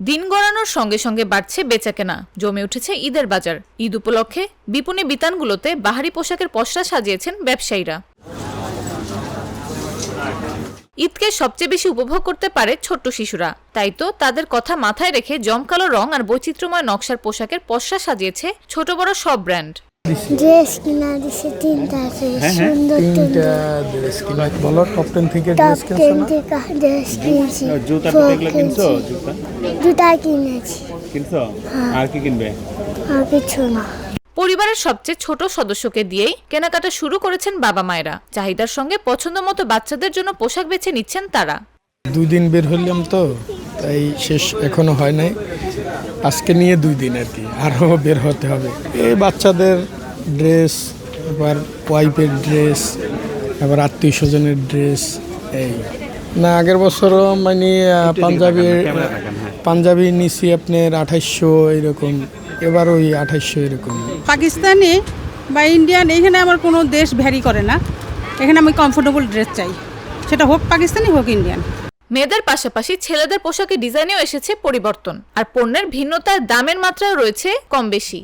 দিন গড়ানোর সঙ্গে সঙ্গে বাড়ছে বেচাকেনা, জমে উঠেছে ঈদের বাজার। ঈদ উপলক্ষে বিপণী বিতানগুলোতে বাহারি পোশাকের পসরা সাজিয়েছেন ব্যবসায়ীরা। ঈদকে সবচেয়ে বেশি উপভোগ করতে পারে ছোট্ট শিশুরা, তাই তো তাদের কথা মাথায় রেখে জমকালো রং আর বৈচিত্র্যময় নকশার পোশাকের পসরা সাজিয়েছে ছোট বড় সব ব্র্যান্ড। ড্রেস কিনা দিছে তিনটা, সুন্দর তিনটা ড্রেস কিনা। বলো টপ 10 থেকে ড্রেস কিনছি। জুতা দেখলে কিনছো? জুতা কিনেছি। কিনছো? আর কি কিনবে? আর কিছু না। পরিবারের সবচেয়ে ছোট সদস্যকে দিয়েই কেনাকাটা শুরু করেছেন বাবা মায়েরা। চাহিদার সঙ্গে পছন্দ মতো বাচ্চাদের জন্য পোশাক বেছে নিচ্ছেন তারা। 2 দিন বের হইলাম তো, তাই শেষ এখনো হয় নাই। আজকে নিয়ে 2 দিন আর কি, আরও বের হতে হবে। এই বাচ্চাদের ড্রেস, আবার ওয়াইফের ড্রেস, আবার আত্মীয় স্বজনের ড্রেস। এই না, আগের বছরও মানে পাঞ্জাবি নিছি আপনার 2800 এরকম, এবার ওই 2800 এরকম। পাকিস্তানি বা ইন্ডিয়ান, এখানে আমার কোনো দেশ ভ্যারি করে না। এখানে আমি কমফোর্টেবল ড্রেস চাই, সেটা হোক পাকিস্তানি হোক ইন্ডিয়ান। মেয়েদের পাশাপাশি ছেলেদের পোশাকের ডিজাইনেও এসেছে পরিবর্তন, আর পণ্যের ভিন্নতার দামের মাত্রাও রয়েছে কম বেশি।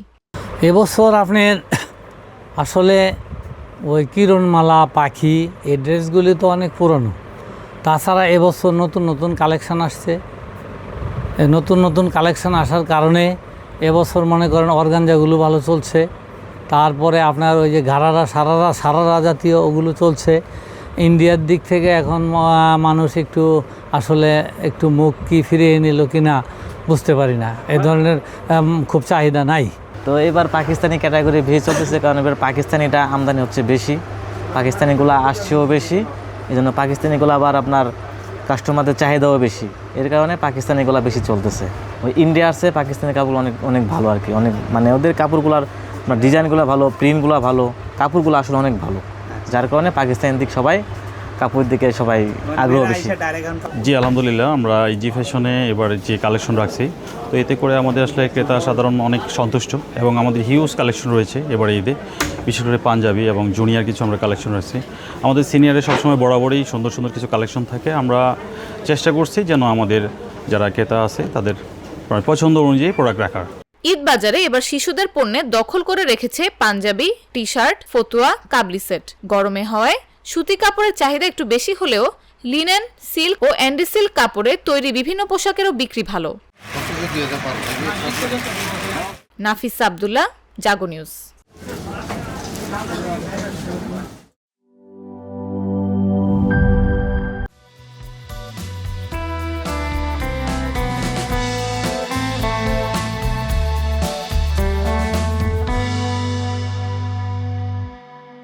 এবছর আপনার আসলে ওই কিরণমালা, পাখি, এই ড্রেসগুলি তো অনেক পুরনো। তাছাড়া এবছর নতুন নতুন কালেকশান আসছে। নতুন নতুন কালেকশান আসার কারণে এবছর মনে করেন অর্গানজাগুলো ভালো চলছে। তারপরে আপনার ওই যে ঘাড়ারা, সারারা জাতীয় ওগুলো চলছে। ইন্ডিয়ার দিক থেকে এখন মানুষ একটু মুখ কি ফিরিয়ে নিল কিনা বুঝতে পারি না, এই ধরনের খুব চাহিদা নাই। তো এবার পাকিস্তানি ক্যাটাগরি বেশি চলতেছে, কারণ এবার পাকিস্তানিটা আমদানি হচ্ছে বেশি, পাকিস্তানিগুলো আসছেও বেশি। এই জন্য পাকিস্তানিগুলো আবার আপনার কাস্টমারদের চাহিদাও বেশি, এর কারণে পাকিস্তানিগুলো বেশি চলতেছে। ওই ইন্ডিয়া আসছে, পাকিস্তানি কাপড় অনেক ভালো আর কি, অনেক মানে ওদের কাপড়গুলোর ডিজাইনগুলো ভালো, প্রিন্টগুলো ভালো, কাপড়গুলো আসলে অনেক ভালো, যার কারণে পাকিস্তানের দিক সবাই কাপড়ের দিকে সবাই আগ্রহ বেশি। জি আলহামদুলিল্লাহ, আমরা ইজি ফ্যাশনে এবার যে কালেকশন রাখছি, তো এতে করে আমাদের আসলে ক্রেতা সাধারণ অনেক সন্তুষ্ট, এবং আমাদের হিউজ কালেকশন রয়েছে এবারে ঈদে, বিশেষ করে পাঞ্জাবি এবং জুনিয়র কিছু আমরা কালেকশন রাখছি। আমাদের সিনিয়রে সবসময় বরাবরই সুন্দর সুন্দর কিছু কালেকশন থাকে। আমরা চেষ্টা করছি যেন আমাদের যারা ক্রেতা আছে তাদের পছন্দ অনুযায়ী প্রোডাক্ট রাখার। ঈদ বাজারে এবার শিশুদের পণ্যে দখল করে রেখেছে পাঞ্জাবি, টি শার্ট, ফতুয়া, কাবলি সেট। গরমে হওয়ায় সুতি কাপড়ের চাহিদা একটু বেশি হলেও লিনেন, সিল্ক ও অ্যান্ডি সিল্ক কাপড়ে তৈরি বিভিন্ন পোশাকেরও বিক্রি ভালো। নাফিসা আব্দুল্লাহ, জাগো নিউজ।